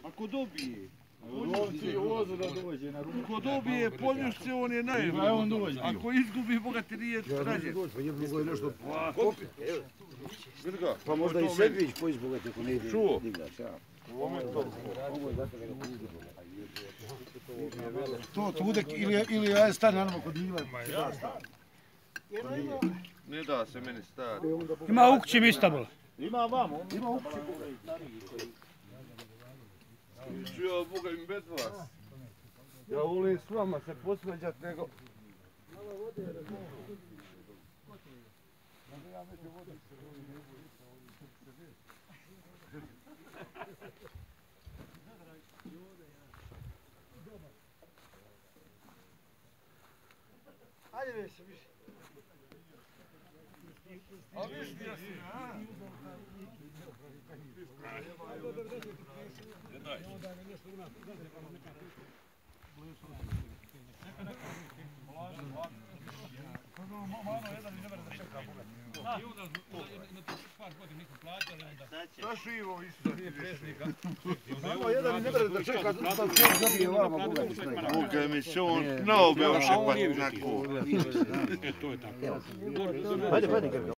Ako dobije. Lovci vozu da dođe na ruku. Ako dobije poljušce, on je najbolji. On dođe. Ako izgubi, Boga ti nije rađen. Mogu je nešto... Vidi ga. Pa možda i Sedvić poizbogati ako ne ide divljač. Ovo je to. To Tudek ili ja stane naravno kod Mila. Ne da se meni stari. Ima Ukći Istanbul. Ima vamo, ima Ukći. Čuo Boga im bez vas. Ja volim s vama se posveđat nego... Ajde više, više. A viš gdje si, a? Ne daj. Šta šivo isto? Samo jedan ne bude da čeka da sve zabije vama Boga mi snajde. Boga mi se on naobe ošepati na ko. To je tako. Hajde,